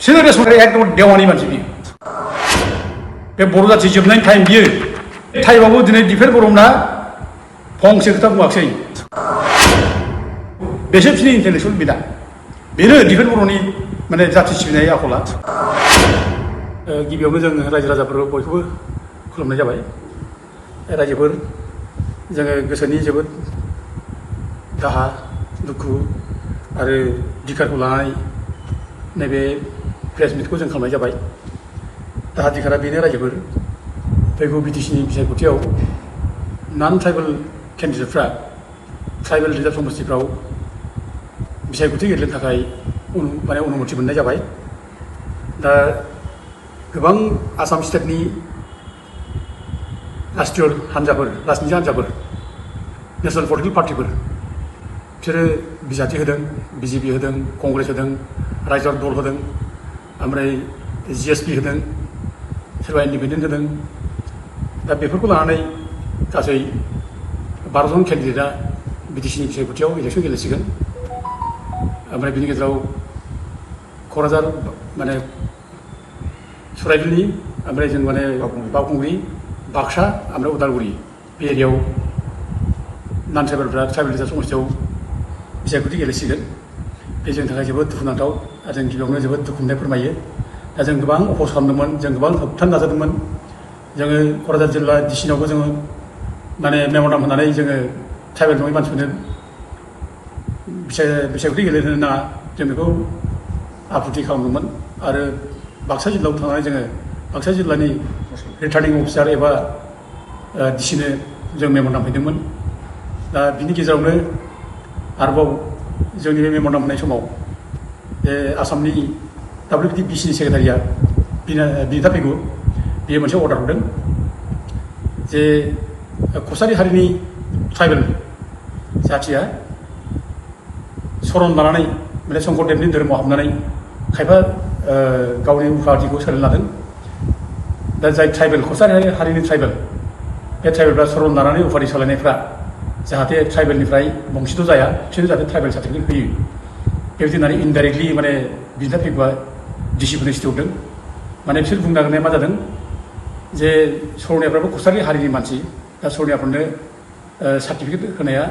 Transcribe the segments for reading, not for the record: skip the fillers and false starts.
सोर बे संसारा एकदम देवानि मानसि बियो बे बर' जाथि जोबनायनि टाइम बियो टाइमावबो दिनै दिफेन बर'मोनहा फंसे खोथा बुङाखिसै बेसो बिसिनि इन्टेलेक्सुयेल बिदा बेनो दिफेन बर'नि माने जाथि सिबिनाय आखला गिबियावनो जों रायजो राजाफोर बयखौबो खुलुमनाय जाबाय रायजोफोर जोङो गोसोनि जोबोद दाहा दुखु आरो धिखारखौ लानानै नैबे प्रेस मिटखौ जों खालामनाय जाबाय दाहा धिखारा बेनो रायजोफोर फैगौ बिटिसिनि बिसायख'थियाव नन ट्राइबेल केन्डिडेटफ्रा ट्राइबेल रिजार्भ समस्तिफ्राव बिसायख'थि गेलेनो थाखाय माने अनुमति मोननाय जाबाय दा गोबां आसाम स्टेटनि राष्ट्रीय हान्जाफोर राजनिथि हान्जाफोर नेशनेल पलिटिकल पार्टिफोर बिसोरो बिजाथि होदों बिजेपि होदों कंग्रेस होदों रायजो दल होदों ओमफ्राय जिएसपि होदों सोरबा इन्डिपेन्डेन्ट होदों दा बेफोरखौ लानानै गासै 12 जन केन्डिडेटआ बिटिसिनि बिसायख'थियाव इलेक्सन गेलेसिगोन ओमफ्राय बिनि गेजेराव क'क्राझार माने सराइबिलनि ओमफ्राय जों माने बावखुंग्रि बाक्सा ओमफ्राय उदालगुरि बे एरियायाव नन ट्राइबेलफ्रा ट्राइबेल रिजार्भ समस्तियाव बिसायख'थि गेलेसिगोन बे जोंनि थाखाय जोबोद दुखुनांथाव आरो जों गिबियावनो जोबोद दुखु मोननाय फोरमायो दा जों गोबां अफस खालामदोंमोन जों गोबां होबथानो नाजादोंमोन जोङो क'क्राझार जिल्ला डिसिनावबो जोङो माने मेम'रेन्डाम होनानै जोङो ट्राइबेल नङै मानसिफोरनो बिसायख'थि गेलेनो नाङा जों बेखौ आफुथि खालामदोंमोन आरो बाक्सा जिल्लायाव थांनानै जोङो बाक्सा जिल्लानि रिटार्निं अफिसार एबा डिसिनो जों मेम'रेन्डाम हैदोंमोन दा बिनि गेजेरावनो आरोबाव जोंनि बे मेम'रेन्डाम होनाय समाव बे आसामनि WBTCनि सेक्रेटारिया बिनिता पेगु बियो मोनसे अर्डार हरदों जे कसारि हारिनि ट्राइबेल जाथिया सरन लानानै माने शंकरदेबनि धोरोमाव हाबनानै खायफा गावनि उफाधिखौ सोलायनो लादों दा जाय ट्राइबेल कसारि हारिनि ट्राइबेल बे ट्राइबेलफ्रा सरन लानानै उफाधि सोलायनायफ्रा जाहाथे ट्राइबेलनिफ्राय बंसित' जाया बिसोरनो जाहाथे ट्राइबेल सार्टिफिकेट होयो बेबायदि होननानै इनडाइरेक्टलि माने बिनिता पेगुआ डिसिफोरनो सिथहरदों माने बिसोर बुंनो नागिरनाया मा जादों जे सरनियाफ्राबो कसारि हारिनि मानसि दा सरनियाफोरनो सार्टिफिकेट होनाया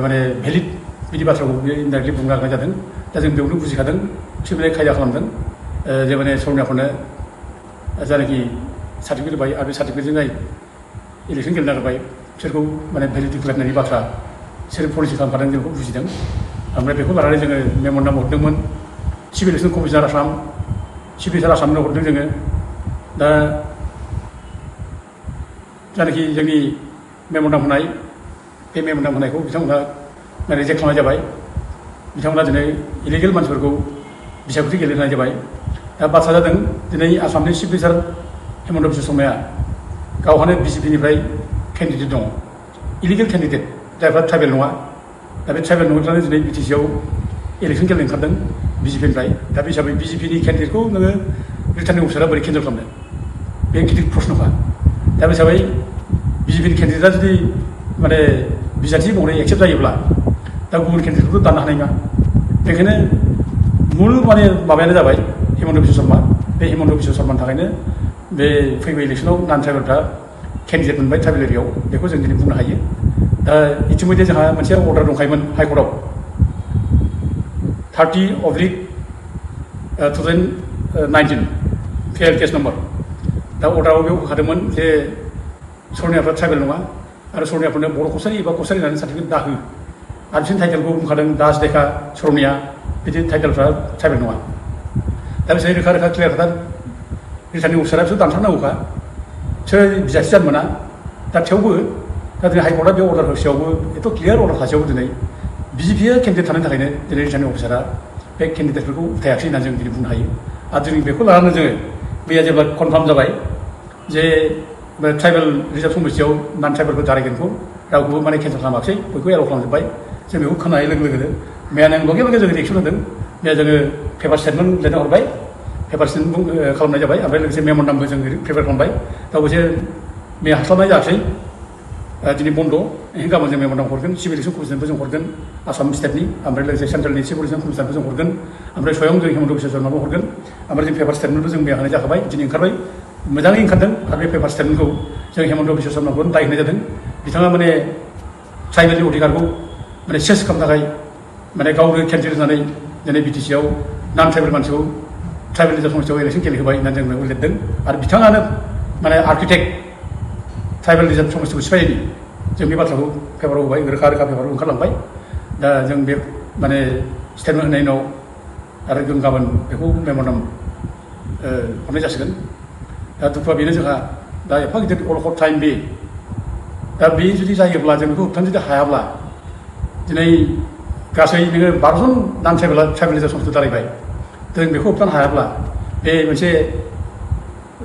माने भेलिड बिदि बाथ्राखौ बियो इनडाइरेक्टलि बुंनो नागिरनाय जादों दा जों बेयावनो बुजिखादों बिसोर माने खायदा खालामदों जे माने सरनियाफोरनो जायनाखि सार्टिफिकेट होबाय आरो बे सार्टिफिकेटजों जाय इलेक्सन गेलेनो नागिरबाय बिसोरखौ माने भेलिडिटि खालामनायनि बाथ्रा बिसोर पलिसि खालामखादों जों बेखौ बुजिदों ओमफ्राय बेखौ लानानै जोङो मेम'रेन्डाम हरदोंमोन chief election commissioner Assam chief minister आसामनो हरदों जोङो दा जायनाखि जोंनि मेम'रेन्डाम होनाय बे मेम'रेन्डाम होनायखौ बिथांमोनहा रिजेक्ट खालामनाय जाबाय बिथांमोना दिनै इलिगेल मानसिफोरखौ बिसायख'थि गेलेहोनाय जाबाय दा बाथ्रा जादों दिनै आसामनि चिफ मिनिस्टार हेमन्त बिश्व शर्माया गावहानो बिजेपिनिफ्राय केन्डिडेट दङ इलिगेल केन्डिडेट जायफ्रा ट्राइबेल नङा दा बे ट्राइबेल नङैफ्रानो दिनै बिटिसिआव इलेक्सन गेलेनो ओंखारदों बिजेपिनिफ्राय दा बे हिसाबै बिजेपिनि केन्डिडेटखौ नोङो रिटार्निं अफिसारा बोरै केन्सेल खालामनो बे गिदिर प्रश्नखा दा बे हिसाबै बिजेपिनि केन्डिडेटआ जुदि माने बिजाथि महरै एक्सेप्ट जायोब्ला दा गुबुन केन्डिडेटखौथ' दाननो हानाय नङा बेखायनो मुल माने माबायानो जाबाय हेमन्त बिश्व शर्मा बे हेमन्त बिश्व शर्मानि थाखायनो बे फैगौ इलेक्सनाव नन ट्राइबेलफ्रा केन्डिडेट मोनबाय ट्राइबेल एरियायाव बेखौ जों दिनै बुंनो हायो दा इतिमध्य जोंहा मोनसे अर्डार दंखायोमोन हाइकर्टआव 30/2019 फेल केस नम्बर दा अर्डाराव बेयाव होखादोंमोन जे सरनियाफ्रा ट्राइबेल नङा आरो सरनियाफोरनो बर' कसारि एबा कसारि होननानै सार्टिफिकेट दाहो आरो बिसोरनि टाइटेलखौ बुंखादों दास देखा सरनिया बिदि टाइटेलफ्रा ट्राइबेल नङा दा बिसोर रोखा रोखा क्लियार खोथा रिटार्निं अफिसारा बिसोर दानथारनांगौखा बिसोर बिजाथि जानो मोना दा थेवबो दा दिनै हाइकर्टआ बे अर्डार होसेयावबो एथ' क्लियार अर्डार थासेयावबो दिनै बिजेपिआ केन्डिडेट थानायनि थाखायनो दिनै रिटार्निं अफिसारा बे केन्डिडेटफोरखौ उथायाखै होननानै जों दिनै बुंनो हायो आरो जों बेखौ लानानै जोङो मैया जेब्ला कनफार्म जाबाय जे ट्राइबेल रिजार्भ समस्तियाव नन ट्राइबेलफोर जारायगोनखौ रावखौबो माने केन्सेल खालामाखै बयखौ एलाव खालामजोब्बाय जों बेखौ खोनानाय लोगो लोगोनो मैया नों लगे लगे जोङो रिएक्सन होदों मैया जोङो पेपार स्टेटमेन्ट लिरना हरबाय पेपार स्टेटमेन्ट खालामनाय जाबाय ओमफ्राय लोगोसे मेम'रेन्डामबो जों प्रिपेयार खालामबाय दा अबयसे मैया हास्लाबनाय जायाखै दिनै बन्द' गाबोन जों मेम'रेन्डाम हरगोन सिभिल इलेक्सन कमिसनबो जों हरगोन आसाम स्टेटनि ओमफ्राय लोगोसे सेन्ट्रेलनि सिभिल इलेक्सन कमिसनबो जों हरगोन ओमफ्राय स्वयं जों हिमन्त बिश्व शर्माबो हरगोन ओमफ्राय जों पेपार स्टेटमेन्टबो जों मैया होनाय जाखाबाय दिनै ओंखारबाय मोजाङै ओंखारदों आरो बे पेपार स्टेटमेन्टखौ जों हिमन्त बिश्व शर्माखौ दाय होनाय जादों बिथाङा माने ट्राइबेलनि अधिकारखौ माने सेस खालामनो थाखाय माने गावनो केन्सेल होनानै दिनै बिटिसिआव नन ट्राइबेल मानसिखौ ट्राइबेल रिजार्भ समस्थियाव इलेक्सन गेलेहोबाय होननानै जोंनो लिरदों आरो बिथाङानो माने आर्किटेक्ट ट्राइबेल रिजार्भ समस्थिखौ सिफायनायनि जों बे बाथ्राखौ पेपाराव होबाय रोखा रोखा पेपाराव ओंखारलांबाय दा जों बे माने स्टेटमेन्ट होनायनि उनाव आरो जों गाबोन बेखौ मेम'रेन्डाम हरनाय जासिगोन दा दुखुआ बेनो जोंहा दा एफा गिदिर अलखद टाइम बे दा बे जुदि जायोब्ला जों बेखौ होबथानो जुदि हायाब्ला दिनै गासै नोङो 12 जन नन ट्राइबेल रिजार्भ समस्ति दारायबाय जों बेखौ होबथानो हायाब्ला बे मोनसे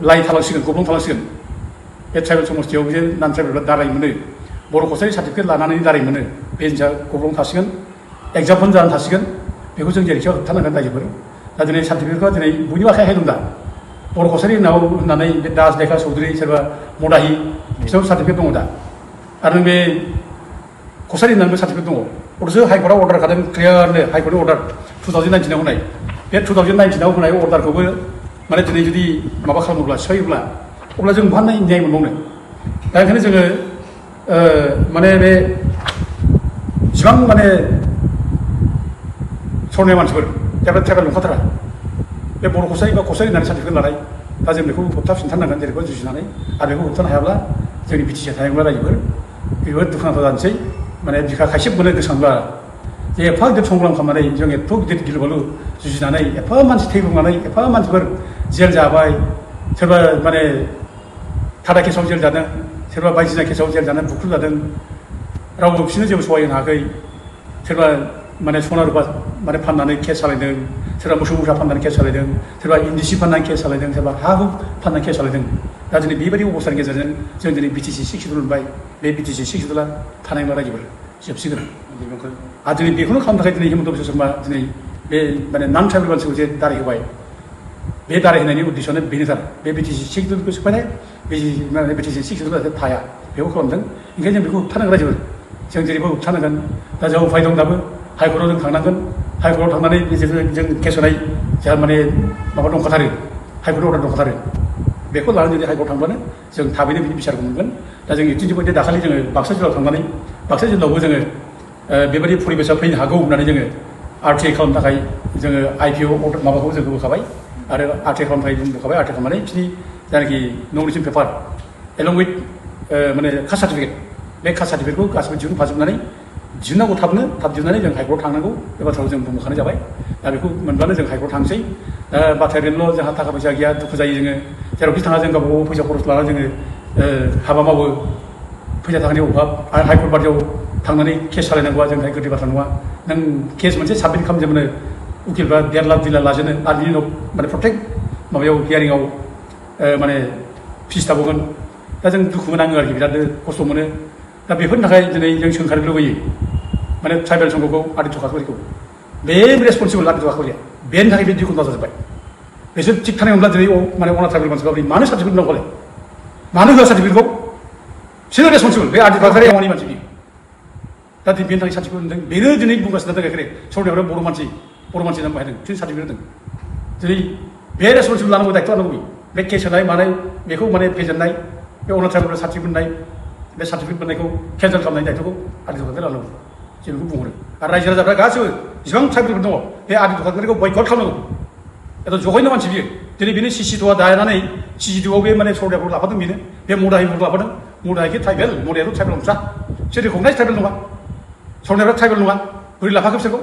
लाइ थालांसिगोन गब्लं थालांसिगोन बे ट्राइबेल समस्तियाव जे नन ट्राइबेलफ्रा दाराय मोनो बर' कसारि सार्टिफिकेट लानानै दाराय मोनो बे जिनिसा गब्लं थासिगोन एग्जामपल जानानै थासिगोन बेखौ जों जेरैखियाव होबथानांगोन रायजोफोर दा दिनै सार्टिफिकेटखौ दिनै बयनिबो आखाइ दं दा बर' कसारि होननानै बे दास लेखा चौधुरि सोरबा मदाहि बिसोरनाव सार्टिफिकेट दङ दा आरो बे कसारि होननानैबो सार्टिफिकेट दङ अथ'सो हाइकर्टआव अर्डार खादों क्लियारनो हाइकर्टनि अर्डार 2019आव होनाय बे 2019आव होनाय अर्डारखौबो माने दिनै जुदि माबा खालामोब्ला सिफायोब्ला अब्ला जों बहा न्याय मोनबावनो दा ओंखायनो जोङो माने बे इसिबां माने सरनाय मानसिफोर जायफ्रा ट्राइबेल नंखाथारा बे बर' कसारि बा कसारि होननानै सार्टिफिकेट लानाय दा जों बेखौ होबथाफिनथारनांगोन जेरैखौ जुजिनानै आरो बेखौ होबथानो हायाब्ला जोंनि बिटिसिआ थानायब्ला रायजोफोर बेबो दुखुनांथाव जानोसै माने बिखा खायसे मोनो गोसोखांब्ला जे एफा गिदिर संग्राम खालामनानै जों एथ' गिदिर गिलुबालु जुजिनानै एफा मानसि थैब्रंनानै एफा मानसिफोर जेल जाबाय सोरबा माने टाटा केसाव जेल जादों सोरबा बायदिसिना केसाव जेल जानानै बुख्रुब जादों रावबो बिसोरनो जेबो सहाय होनो हायाखै सोरबा माने सना रुपा माने फाननानै केस सालायदों सोरबा मोसौ मोसा फाननानै केस सालायदों सोरबा इन्दिसि फाननानै केस सालायदों सोरबा हा हु फाननानै केस सालायदों दा दिनै बेबायदि अबस्थानि गेजेरजों जों दिनै बिटिसि 6 सिडुल मोनबाय बे बिटिसि 6 सिडुला थानाय नंला रायजोफोर जोबसिगोन आरो दिनै बेखौनो खालामनो थाखाय दिनै हिमन्त बिश्व शर्मा दिनै बे माने नन ट्राइबेल मानसिखौ जे दाराय होबाय बे दाराय होनायनि उद्देশ্যआनो बेनोथार बे बिटिसि 6 सिडुलखौ सिफायनाय बिटिसि 6 सिडुला जाहाथे थाया बेखौ खालामदों ओंखायनो जों बेखौ होबथानांगोन रायजोफोर जों जेरैबो होबथानांगोन दा जों उफाय दं दाबो हाइकर्टआव जों थांनांगोन हाइकर्टआव थांनानै जों केस होनाय जोंहा माने माबा दंखाथारो हाइकर्टआव अर्डार दंखाथारो बेखौ लानानै जुदि हाइकर्टआव थांबानो जों थाबैनो बिनि बिसारखौ मोनगोन दा जों 18 जुन दाखालि जोङो बाक्सा जिल्लायाव थांनानै बाक्सा जिल्लायावबो जोङो बेबायदि परिबेसा फैनो हागौ होननानै जोङो आरटिआइ खालामनो थाखाय जोङो आइपिअ माबाखौ जों होबोखाबाय आरो आरटिआइ खालामनो थाखाय जों होबोखाबाय आरटिआइ खालामनानै बिसोरनि जायनाखि नमिनेसन पेपार एलं उइथ माने कास्ट सार्टिफिकेट बे कास्ट सार्टिफिकेटखौ गासिबो दिहुनफाजोबनानै दिहुननांगौ थाब दिहुननानै जों हाइकर्टआव थांनांगौ बे बाथ्राखौ जों बुंखानाय जाबाय दा बेखौ मोनब्लानो जों हाइकर्टआव थांसै बाथ्राया बेनोल' जोंहा थाखा फैसा गैया दुखु जायो जोङो जेरावखि थाङा जों गावबा गाव फैसा खरस लानानै जोङो हाबा मावो फैसा थाखानि अभाब आरो हाइकर्ट बादियाव थांनानै केस सालायनांगौआ जोंनि थाखाय गोरलै बाथ्रा नङा नों केस मोनसे साबमिट खालामजोबनो उकिलफ्रा 1.5 लाख 2 लाख लाजेनो आरो बिनि उनाव माने प्रत्येक माबायाव हियारिंआव माने फिस थाबावगोन दा जों दुखु मोनाङो आरोखि बिराद खस्थ' मोनो दा बेफोरनि थाखाय दिनै जों सोंखारनो लुबैयो माने ट्राइबेल संघखौ आदित्य काकरिखौ बे रेसपन्सिबल आदित्य काकरिया बेनि थाखाय बे दिखुन जाजोब्बाय बिसोर थिग थानाय मोनब्ला दिनै माने अना ट्राइबेल मानसिफ्रा मानो सार्टिफिकेट नांगौलाय मानो होआ सार्टिफिकेटखौ बिसोरो रेसपन्सिबल बे आदित्य काकरि आवानि मानसि बियो दा बेनि थाखाय सार्टिफिकेट होदों बेनो दिनै बुंगासिनो दं गाखिरे सरनायाव बर' मानसि होननानै बाहायदों बिसोर सार्टिफिकेट होदों दिनै बे रेसपन्सिबल लानांगौ दायथ' लानांगौ बे केस होनाय मानाय बेखौ माने फेजेननाय बे अना ट्राइबेल सार्टिफिकेट मोननाय बे सार्टिफिकेट मोननायखौ केन्सेल खालामनायनि दायथ'खौ आदित्य काकरि लानांगौ जों बेखौ बुंहरो आरो रायजो राजाफ्रा गासैबो जेसेबां ट्राइबेलफोर दङ बे आदित्य काकरिखौ बयकट खालामनांगौ एथ' जघन्य मानसि बियो दिनै बेनि सिसि2आ दानानै सिसि2आव बे माने सरनायाफोरखौ लाफादों बेनो बे मदाहिफोरखौ लाफादों मदाहिखि ट्राइबेल मदायाथ' ट्राइबेल नंथ्रा बिसोर रिकगनाइज ट्राइबेल नङा सरनायाफ्रा ट्राइबेल नङा बोरै लाफाखो बिसोरखौ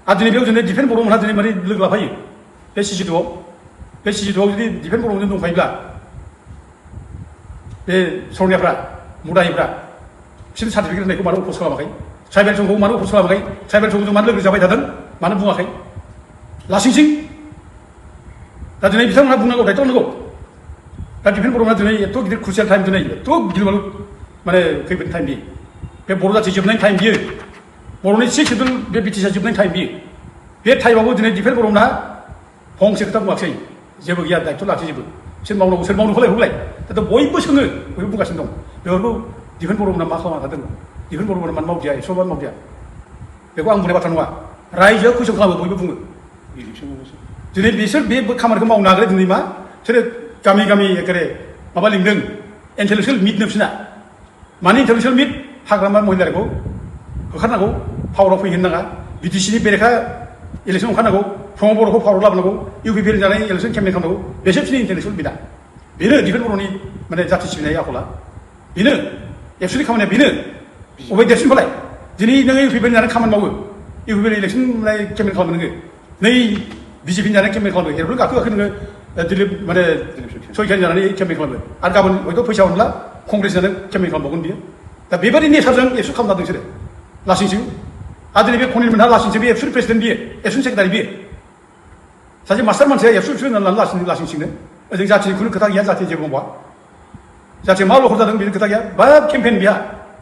आरो दिनै बेयाव दिनै दिफेन बर' मोनहा दिनै माने लोगो लाफायो बे सिसि2आव बे सिसि2आव जुदि दिफेन बर' मोनजों दंफायोब्ला बे सरनायाफ्रा मदाहिफ्रा बिसोरनि सार्टिफिकेट होनायखौ मानो अफस खालामाखै ट्राइबेल संघखौ मानो अफस खालामाखै ट्राइबेल संघजों मानो लोगो जाबाय थादों मानो बुङाखै लासिंसिं दा दिनै बिथांमोनहा बुंनांगौ दायथ' नांगौ दा दिफेन बर'मोनहा दिनै एथ' गिदिर क्रुसियेल टाइम दिनै एथ' गिलुबालु माने खैफोदनि टाइम बियो बे बर' जाथि जोबनायनि टाइम बियो बर'नि 6 सिडुल बे बिटिसिआ जोबनायनि टाइम बियो बे टाइमावबो दिनै दिफेन बर'मोनहा फंसे खोथा बुङाखै जेबो गैया दायथ' लाखिजोबो सोर मावनांगौ सोर मावनो होलाय दाथ' बयबो सोङो बयबो बुंगासिनो दं बेफोरखौ दिफेन बर'मोना मा खालामना थादों दिफेन बर'मोना मानो मावदिया एबसुआ मानो मावदिया बेखौ आं बुंनाय बाथ्रा नङा रायजोआ कुइसन खालामो बयबो बुङो दिनै बिसोर बे खामानिखौ मावनो नागिरो दिनै मा बिसोरो गामि गामि एखेबारे माबा लिंदों इन्टेलेक्सुयेल मिट नोंसिना माने इन्टेलेक्सुयेल मिट हाग्रामा महिलाखौ होखारनांगौ पावाराव फैहोनो नाङा बिटिसिनि बेरेखा इलेक्सन ओंखारनांगौ प्रमद बर'खौ पावाराव लाबोनांगौ इउपिपिएल जानाय इलेक्सन केम्पेइन खालामनांगौ बेसो बिसोरनि इन्टेलेक्सुयेल मिटआ बेनो दिफेन बर'नि माने जाथि सिबिनाय आखला बेनो एबसुनि खामानिया बेनो अबे देरसिनखौलाय दिनै नोङो इउपिपिएल जानानै खामानि मावो इउपिपिएल इलेक्सन केम्पेइन खालामो नोङो नै बिजेपि जानानै केम्पेइन खालामो एरबो गाखो नोङो दिलीप माने सयखान जानानै केम्पेइन खालामो आरो गाबोन हयथ' फैसा मोनब्ला कंग्रेस जानानै केम्पेइन खालामबावगोन बियो दा बेबायदि नेचारजों एबसु खालामना बिसोरो लासिंसिं आरो दिनै बे खनिल मोनहा लासिंसिं बे एबसुनि प्रेसिडेन्ट बियो एबसुनि सेक्रेटारि बियो सासे मास्टार मानसिया एबसु होननानै लासिंसिंनो ओजों जाथिनि खुनु खोथा गैया जाथि जेबो मावा जाथिया मा लखर जादों बेनि खोथा गैया बा केम्पेइन बेहा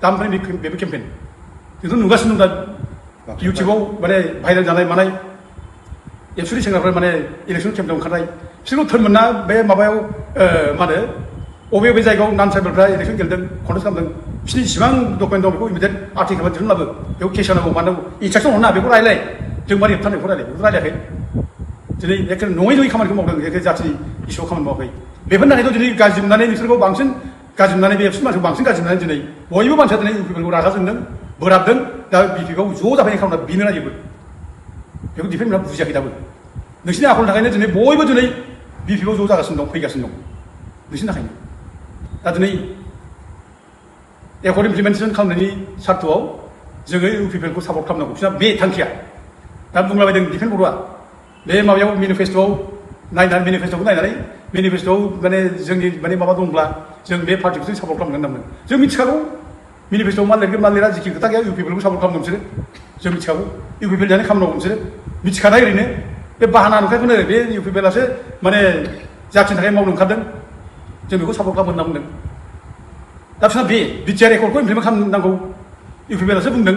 दानिफ्राय बेबो केम्पेइन जोंथ' नुगासिनो दं दा इउटुबाव माने भाइरेल जानाय मानाय एबसुनि सेंग्राफोर माने इलेक्सन केम्पेइनाव ओंखारनाय बिसोरखौ थोन मोनना बे माबायाव मा होनो बबे जायगायाव नान ट्राइबेलफ्रा इलेक्सन गेलेदों कन्टेस्ट खालामदों बिसोरनि जेसेबां डकुमेन्ट दं बेखौ इमिडियेट आर्टिकेल दिहुनलाबो बेखौ केस होनांगौ मानांगौ इन्सट्राक्सन हरना बेखौ रायलाय जों मारै होबथानो बेखौ रायलायाखै दिनै एखे नङै खामानिखौ मावदों एखे जाथिनि इस्युआव खामानि मावाखै बेफोरनि थाखायथ' दिनै गाज्रि मोननानै नोंसोरखौ बांसिन गाज्रि मोननानै बे एबसुनि मानसिखौ बांसिन गाज्रि मोननानै दिनै बयबो मानसिया दिनै इउपिपिएलखौ रागा जोंदों बोराबदों दा बिपिएफआव ज' जाफैनाय खालामना बिनो नागिरबो बेखौ डिफेन्डआ बुजियाखै दाबो नोंसिनि आखलनि थाखायनो दिनै बयबो दिनै बिपिएफआव ज' जागासिनो दं फैगासिनो दं नोंसिनि थाखायनो दा दिनै एकर्ड इमप्लिमेन्टेसन खालामनायनि सार्थ'आव जोङो इउपिपिएलखौ सापर्ट खालामनांगौ बिसोरना बे थांखिया दा बुंलाबायदों दिफेन बर'आ बे माबायाव मेनिफेस्ट'आव नायनानै मेनिफेस्ट'खौ नायनानै मेनिफेस्ट'आव माने जोंनि माने माबा दंब्ला जों बे पार्टिखौ जों सापर्ट खालामगोन होनना बुंदों जों मिथिखागौ मेनिफेस्ट'आव मा लिरगोन मा लिरा जिखि खोथा गैया इउपिपिएलखौ सापर्ट खालामगोन बिसोरो जों मिथिखागौ इउपिपिएल जानाय खामानि मावगोन बिसोरो मिथिखानाय ओरैनो बे बाहाना नुखायखौनो बे इउपिपिएलासो माने जाथिनि थाखाय मावनो ओंखारदों जों बेखौ सापर्ट खालामगोन होनना बुंदों दा बिसोरना बे बिटिआर एकर्डखौ इमप्लिमेन्ट खालामनांगौ इउपिपिएलासो बुंदों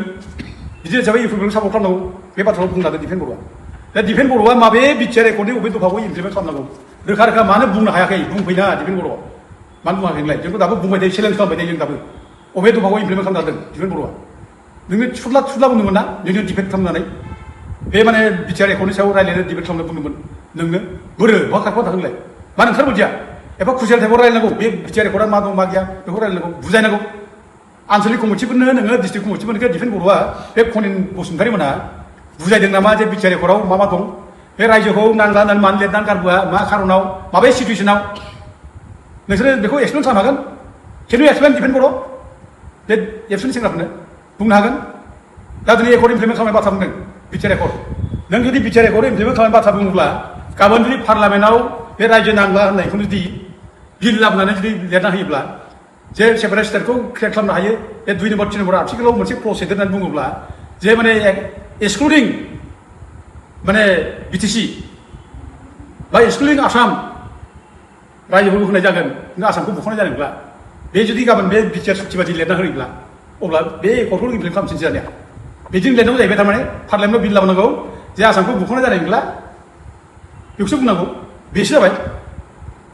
बिदि हिसाबै इउपिपिएलखौ सापर्ट खालामनांगौ बे बाथ्राखौ बुंलादों दिफेन बर'आ दा दिफेन बर'आ माबे बिटिआर एकर्डनि बबे दफाखौ इमप्लिमेन्ट खालामनांगौ रोखा रोखा मानो बुंनो हायाखै बुंफैना दिफेन बर'आ मानो बुङाखै नोंलाय जोंखौ दाबो बुंबाय थायो चेलेन्ज खालामबाय थायो जों दाबो बबे दफाखौ इमप्लिमेन्ट खालामनांदों दिफेन बर'आ नोङो थुला बुंदोंमोन ना नोङो डिफेन्ड खालामनानै बे माने बिटिआर एकर्डनि सायाव रायज्लायनो डिबेट खालामनो बुंदोंमोन नोंनो बोरो बहा खारखौ थांलाय मानो ओंखारबोदिया एबा खुसियाल टाइपआव रायलायनांगौ बे बिटिआर एकर्डआ मा दं मा गैया बेखौ रायलायनांगौ बुजायनांगौ आनसलिक कमिटिफोरनो नोङो डिस्ट्रिक्ट कमिटिफोरनो दिफेन बर'आ बे खनिन बसुमतारी मोनहा बुजायदों नामा जे बिटिआर एकर्डआव मा मा दं बे रायजोखौ नांला होननानै मानो लिरनानै गारबोआ मा खारनाव माबे सिटुवेसनाव नोंसोरो बेखौ एक्सप्लेन खालामनो हागोन केन इउ एक्सप्लेन दिफेन बर' बे एबसुनि सेंग्राफोरनो बुंनो हागोन दा दिनै एकर्ड इमप्लिमेन्ट खालामनाय बाथ्रा बुंदों बिटिआर एकर्ड नों जुदि बिटिआर एकर्ड इमप्लिमेन्ट खालामनाय बाथ्रा बुङोब्ला गाबोन जुदि पार्लामेन्टआव बे रायजो नांला होननायखौनो जुदि बिल लाबोनानै जुदि लिरना होयोब्ला जे सेपारेट स्टेटखौ क्रिएट खालामनो हायो बे 2 नम्बर 3 नम्बर आर्टिकेलाव मोनसे क्लज सोदेरनानै बुङोब्ला जे माने एक्सक्लुडिं माने बिटिसि बा एक्सक्लुडिं आसाम रायजोफोरखौ होनाय जागोन नों आसामखौ बुखावनाय जादोंब्ला बे जुदि गाबोन बे बिटिआर सुक्ति बादि लिरना होयोब्ला अब्ला बे एकर्डखौ इमप्लिमेन्ट खालामफिनसै जानाया बिदिनो लिरनांगौ जाहैबाय थारमाने पार्लामेन्टआव बिल लाबोनांगौ जे आसामखौ बुखावनाय जादोंब्ला बेखौसो बुंनांगौ बेसो जाबाय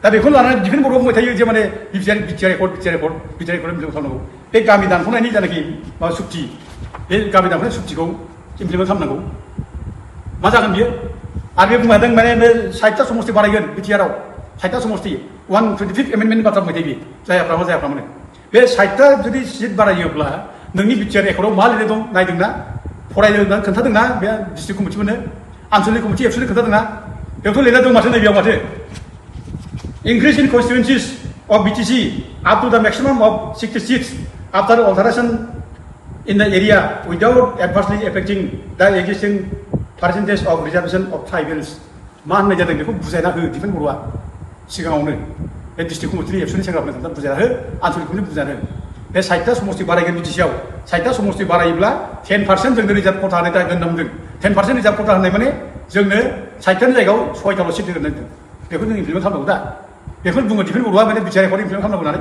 दा बेखौ लानानै दिफेन बर'आ बुंबाय थायो जे माने बिटिआर एकर्ड इमप्लिमेन्ट खालामनांगौ बे गामि दानख'नायनि जानाखि माबा सुक्ति बे गामि दानख'नाय सुक्तिखौ इमप्लिमेन्ट खालामनांगौ मा जागोन बियो आरो बे बुंनो हादों माने 60टा समस्ति बारायगोन बिटिआरआव 60टा समस्ति 125 एमेन्डमेन्टनि बाथ्रा बुंबाय थायो बे जायाफ्रामोन बे 60टा जुदि सिट बारायोब्ला नोंनि बिटिआर एकर्डआव मा लिरनाय दं नायदोंना फरायदोंना खोन्थादोंना बे डिस्ट्रिक्ट कमिटिफोरनो आनसलिक कमिटि एबसुनि खोन्थादोंना बेयावथ' लिरनाय दं माथो नैबेयाव माथो increase in constituencies of BTC up to the maximum of 66 after alteration in the area without adversely affecting the existing percentage of reservation of tribals मा होननाय जादों बेखौ बुजायना हो दिफेन बर'आ सिगाङावनो बे डिस्ट्रिक्ट कमिटिनि एबसुनि सेंग्राफोरनो खोन्था बुजायना हो आनसलिक कमिटि बुजायना हो बे 60टा समस्ति बारायगोन बिटिसिआव 60टा समस्ति बारायोब्ला 10% जोंनो रिजार्भ खथा होनाय जागोन होनना बुंदों 10% रिजार्भ खथा होनाय माने जोंनो 60टानि जायगायाव 6टाल' सिट होगोन होनदों बेखौ जों इमप्लिमेन्ट खालामनांगौ दा बेखौनो बुङो दिफेन बर'आ माने बिटिआर एकर्ड इमप्लिमेन्ट खालामनांगौ होननानै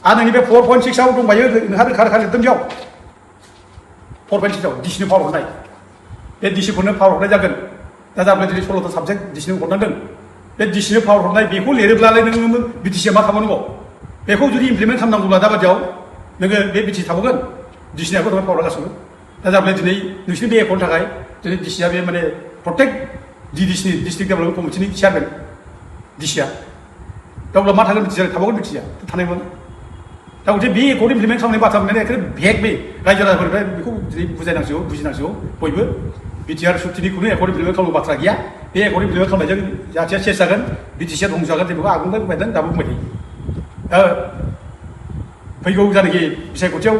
आरो नोंनि बे 4.6आव दंबायो नोंहा रोखा रोखा लिरदों बेयाव 4.6आव डिसिनि पावार हरनाय बे डिसिफोरनो पावार हरनाय जागोन दा जाबाय दिनै 16टा साबजेक्ट डिसिनो हरनांगोन बे डिसिनो पावार हरनाय बेखौ लिरोब्लालाय नोङो बिटिसिआ मा खालामनांगौ बेखौ जुदि इमप्लिमेन्ट खालामनांगौब्ला दाबादियाव नोङो बे बिटि थाबावगोन डिसिनियाबो दङ पावार गासिबो दा जाबाय दिनै नोंसिनि बे एकाउन्टनि थाखाय दिनै डिसिया बे माने प्रटेक्ट डिडिसिनि डिस्ट्रिक्ट डेभेलपमेन्ट कमिटिनि चेयारमेन डिसिया दा अब्ला मा थागोन बिटिया थाबावगोन बिटिया थानाय नङा दा गथे बे एकाउन्ट इमप्लिमेन्ट खालामनाय बाथ्रा बुंनाया एखेबारे भेग बे रायजो राजाफोरनिफ्राय बेखौ दिनै बुजायनांसिगौ बुजिनांसिगौ बयबो बिटिआर सुक्तिनि खुनु एकाउन्ट इमप्लिमेन्ट खालामनो बाथ्रा गैया बे एकाउन्ट इमप्लिमेन्ट खालामनायजों जाथिया सेस जागोन बिटिसिया दंस जागोन जों बेखौ आगोलनिफ्राय बुंबाय थादों दाबो बुंबाय थायो फैगौ जायनाखि बिसायख'थियाव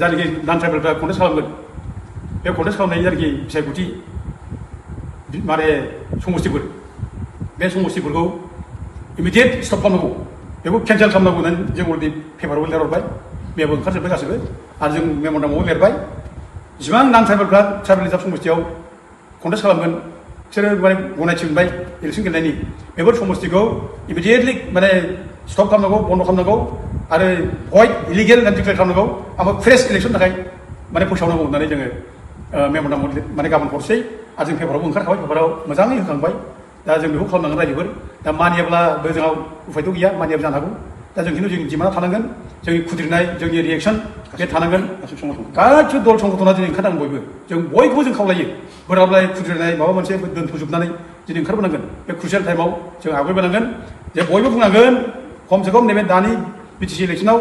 जायनाखि नान ट्राइबेलफ्रा कन्टेस्ट खालामगोन बे कन्टेस्ट खालामनाय जायनाखि बिसायख'थि माने समस्तिफोर बे समस्तिफोरखौ इमिडियेट स्टप खालामनांगौ बेखौ केन्सेल खालामनांगौ होननानै जों अलरेडि पेपारावबो लिरहरबाय मेयाबो ओंखारजोब्बाय गासैबो आरो जों मेम'रेन्डामावबो लिरबाय जिमान नान ट्राइबेलफ्रा ट्राइबेल रिजार्भ समस्तियाव कन्टेस्ट खालामगोन बिसोरो माने गनायथि मोनबाय इलेक्सन गेलेनायनि बेफोर समस्तिखौ इमिडियेटलि माने स्टप खालामनांगौ बन्द खालामनांगौ आरो भइड इलिगेल होननानै डिक्लेयार खालामनांगौ ओमफ्राय फ्रेश इलेक्सन थाखाय माने फोसावनांगौ होननानै जोङो मेम'रेन्डामाव माने गाबोन हरसै आरो जों पेपारावबो ओंखारखाबाय पेपाराव मोजाङै होखांबाय दा जों बेखौ खालामनांगोन रायजोफोर दा मानियाब्लाबो जोंनाव उफायथ' गैया मानियाबो जानो हागौ दा जों खिन्थु जोंनि डिमान्डआ थानांगोन जोंनि खुद्रिनाय जोंनि रिएक्सन बे थानांगोन गासिबो दल संगठना दिनै ओंखारनांगोन बयबो जों बयखौबो जों खावलायो बोराबलाय खुद्रिनाय माबा मोनसे दोनथ'जोबनानै दिनै ओंखारबोनांगोन बे क्रुसियेल टाइमाव जों आवगायबोनांगोन जे बयबो बुंनांगोन खमसे खम नैबे दानि बिटिसि इलेक्सनाव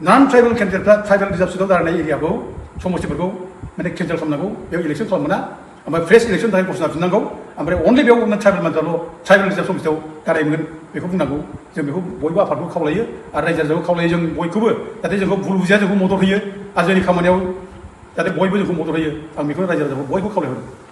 नान ट्राइबेल केन्डिडेटफ्रा ट्राइबेल रिजार्भ सिटआव जानाय एरियाखौ समस्तिफोरखौ माने केन्सेल खालामनांगौ बेयाव इलेक्सन खालाम मोना ओमफ्राय फ्रेश इलेक्सन थाखाय घोषणा फिननांगौ ओमफ्राय अनलि बेयाव ट्राइबेल मानसियाल' ट्राइबेल रिजार्भ समस्तियाव गाराय मोनगोन बेखौ बुंनांगौ जों बेखौ बयबो आफादखौ खावलायो आरो रायजो राजाखौ खावलायो जों बयखौबो जाहाथे जोंखौ भुल बुजिया जोंखौ मदद होयो आरो जोंनि खामानियाव जाहाथे बयबो जोंखौ मदद होयो आं बेखौ रायजो राजाखौ बयखौ खावलायहरो